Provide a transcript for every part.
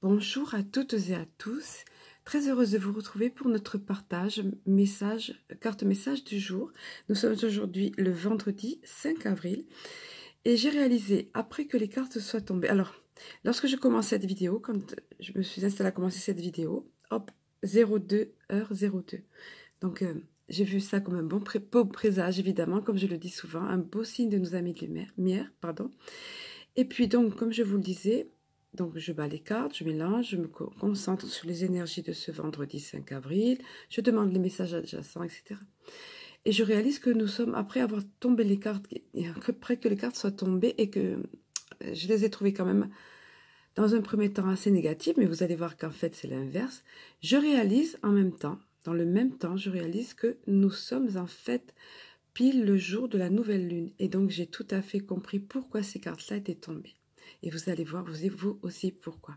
Bonjour à toutes et à tous, très heureuse de vous retrouver pour notre partage carte message du jour. Nous sommes aujourd'hui le vendredi 5 avril et j'ai réalisé après que les cartes soient tombées. Alors, lorsque je commence cette vidéo, quand je me suis installée à commencer cette vidéo, hop, 02h02. Donc, j'ai vu ça comme un beau présage, évidemment, comme je le dis souvent, un beau signe de nos amis de lumière, pardon. Et puis donc, comme je vous le disais, donc je bats les cartes, je mélange, je me concentre sur les énergies de ce vendredi 5 avril, je demande les messages adjacents, etc. Et je réalise que nous sommes, après avoir tombé les cartes, après que les cartes soient tombées et que je les ai trouvées quand même dans un premier temps assez négatives, mais vous allez voir qu'en fait c'est l'inverse, je réalise en même temps, dans le même temps, je réalise que nous sommes en fait pile le jour de la nouvelle lune. Et donc, j'ai tout à fait compris pourquoi ces cartes-là étaient tombées. Et vous allez voir, vous aussi, pourquoi.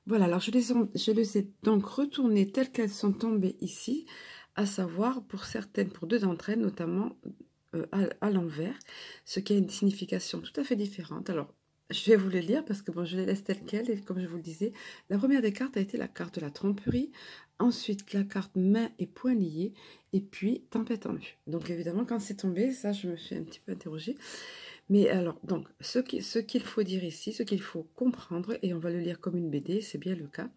Voilà, alors je les ai donc retournées telles qu'elles sont tombées ici, à savoir pour certaines, pour deux d'entre elles, notamment à l'envers, ce qui a une signification tout à fait différente. Alors, je vais vous les lire parce que bon, je les laisse telles quelles. Et comme je vous le disais, la première des cartes a été la carte de la tromperie. Ensuite, la carte main et poing liés. Et puis, tempête en vue. Donc, évidemment, quand c'est tombé, ça, je me suis un petit peu interrogée. Mais alors, donc, ce qu'il faut dire ici, ce qu'il faut comprendre, et on va le lire comme une BD, c'est bien le cas.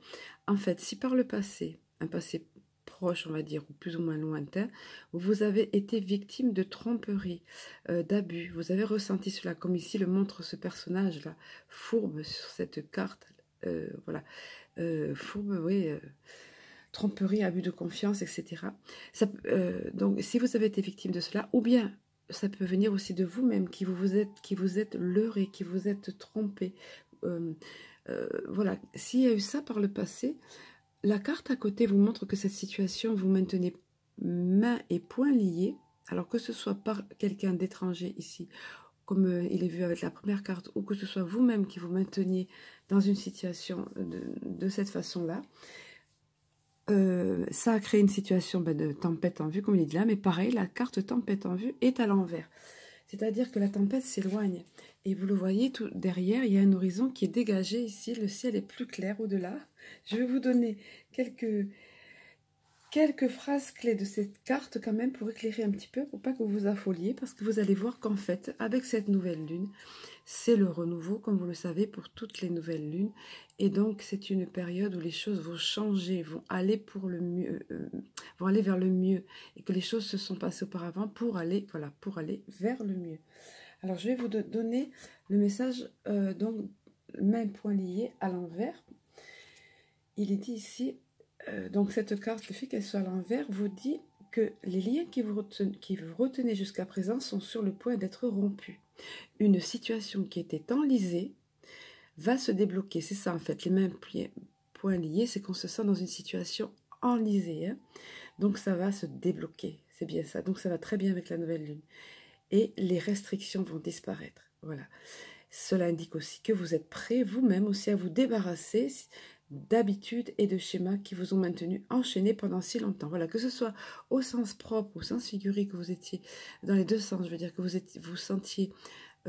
En fait, si par le passé, un passé proche, on va dire, ou plus ou moins lointain, vous avez été victime de tromperie, d'abus, vous avez ressenti cela, comme ici le montre ce personnage-là, fourbe sur cette carte, voilà, fourbe, oui, tromperie, abus de confiance, etc. Ça, donc, si vous avez été victime de cela, ou bien ça peut venir aussi de vous-même, qui vous êtes leurré, qui vous êtes trompé. Voilà, s'il y a eu ça par le passé, la carte à côté vous montre que cette situation, vous maintenez main et poing liés, alors que ce soit par quelqu'un d'étranger ici, comme il est vu avec la première carte, ou que ce soit vous-même qui vous mainteniez dans une situation de cette façon-là. Ça a créé une situation de tempête en vue, comme il est dit là, mais pareil, la carte tempête en vue est à l'envers. C'est-à-dire que la tempête s'éloigne. Et vous le voyez, tout derrière, il y a un horizon qui est dégagé ici. Le ciel est plus clair au-delà. Je vais vous donner quelques phrases clés de cette carte quand même pour éclairer un petit peu, pour pas que vous vous affoliez, parce que vous allez voir qu'en fait, avec cette nouvelle lune, c'est le renouveau, comme vous le savez, pour toutes les nouvelles lunes. Et donc, c'est une période où les choses vont changer, vont aller pour le mieux, vont aller vers le mieux, et que les choses se sont passées auparavant pour aller, voilà, pour aller vers le mieux. Alors, je vais vous donner le message, donc, main point lié à l'envers. Il est dit ici, donc cette carte, le fait qu'elle soit à l'envers, vous dit que les liens qui vous retenez jusqu'à présent sont sur le point d'être rompus. Une situation qui était enlisée va se débloquer. C'est ça en fait, les mains poings liés, c'est qu'on se sent dans une situation enlisée. Hein. Donc ça va se débloquer, c'est bien ça. Donc ça va très bien avec la nouvelle lune. Et les restrictions vont disparaître. Voilà. Cela indique aussi que vous êtes prêt vous-même aussi à vous débarrasser d'habitudes et de schémas qui vous ont maintenu enchaînés pendant si longtemps. Voilà, que ce soit au sens propre, au sens figuré, que vous étiez dans les deux sens, je veux dire que vous sentiez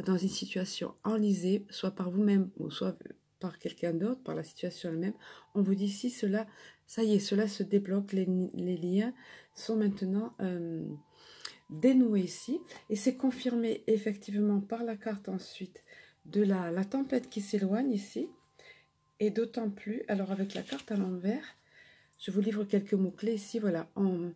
dans une situation enlisée, soit par vous-même ou soit par quelqu'un d'autre, par la situation elle-même, on vous dit si cela, ça y est, cela se débloque, les liens sont maintenant dénoués ici, et c'est confirmé effectivement par la carte ensuite de la tempête qui s'éloigne ici, et d'autant plus, alors avec la carte à l'envers, je vous livre quelques mots-clés ici, voilà, on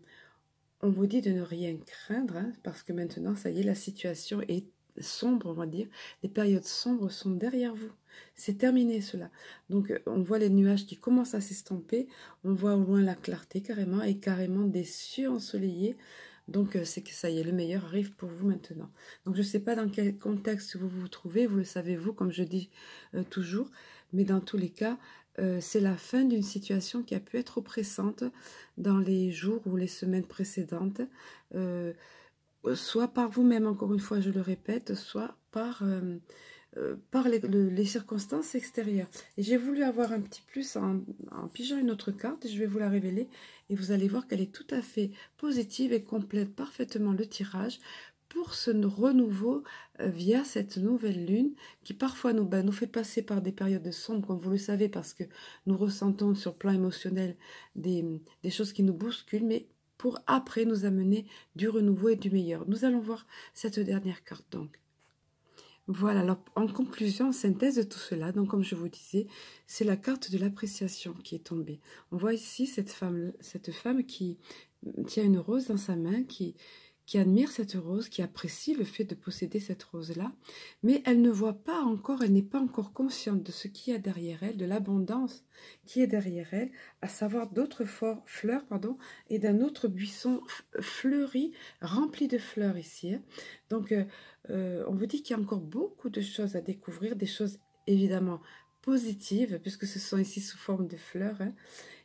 vous dit de ne rien craindre, hein, parce que maintenant, ça y est, la situation est sombre, on va dire, les périodes sombres sont derrière vous, c'est terminé cela, donc on voit les nuages qui commencent à s'estomper, on voit au loin la clarté carrément, et carrément des cieux ensoleillés, donc c'est que ça y est, le meilleur arrive pour vous maintenant. Donc je ne sais pas dans quel contexte vous vous trouvez, vous le savez vous, comme je dis toujours, mais dans tous les cas, c'est la fin d'une situation qui a pu être oppressante dans les jours ou les semaines précédentes, soit par vous-même, encore une fois, je le répète, soit par les circonstances extérieures. Et j'ai voulu avoir un petit plus en pigeant une autre carte, et je vais vous la révéler, et vous allez voir qu'elle est tout à fait positive et complète parfaitement le tirage pour ce renouveau via cette nouvelle lune qui parfois nous fait passer par des périodes sombres, comme vous le savez, parce que nous ressentons sur le plan émotionnel des choses qui nous bousculent, mais pour après nous amener du renouveau et du meilleur. Nous allons voir cette dernière carte donc. Voilà, alors en conclusion, en synthèse de tout cela, donc comme je vous disais, c'est la carte de l'appréciation qui est tombée. On voit ici cette femme qui tient une rose dans sa main, qui admire cette rose, qui apprécie le fait de posséder cette rose-là, mais elle ne voit pas encore, elle n'est pas encore consciente de ce qu'il y a derrière elle, de l'abondance qui est derrière elle, à savoir d'autres fleurs, et d'un autre buisson fleuri, rempli de fleurs ici. Hein. Donc, on vous dit qu'il y a encore beaucoup de choses à découvrir, des choses évidemment positives, puisque ce sont ici sous forme de fleurs, hein.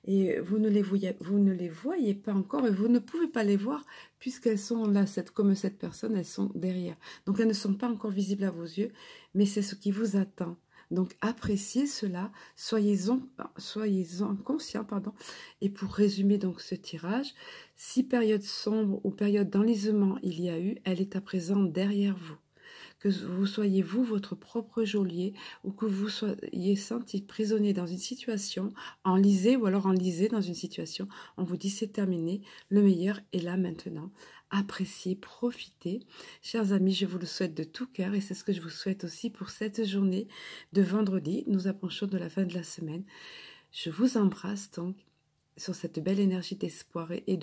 Et vous ne les voyez pas encore et vous ne pouvez pas les voir puisqu'elles sont là, comme cette personne, elles sont derrière. Donc elles ne sont pas encore visibles à vos yeux, mais c'est ce qui vous attend. Donc appréciez cela, soyez-en conscient, pardon. Et pour résumer donc ce tirage, si période sombre ou période d'enlisement il y a eu, elle est à présent derrière vous. Que vous soyez vous votre propre geôlier ou que vous soyez senti prisonnier dans une situation, enlisé ou alors enlisé dans une situation, on vous dit c'est terminé, le meilleur est là maintenant. Appréciez, profitez. Chers amis, je vous le souhaite de tout cœur et c'est ce que je vous souhaite aussi pour cette journée de vendredi. Nous approchons de la fin de la semaine. Je vous embrasse donc sur cette belle énergie d'espoir et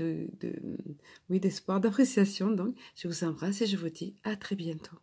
d'espoir, d'appréciation. Donc, je vous embrasse et je vous dis à très bientôt.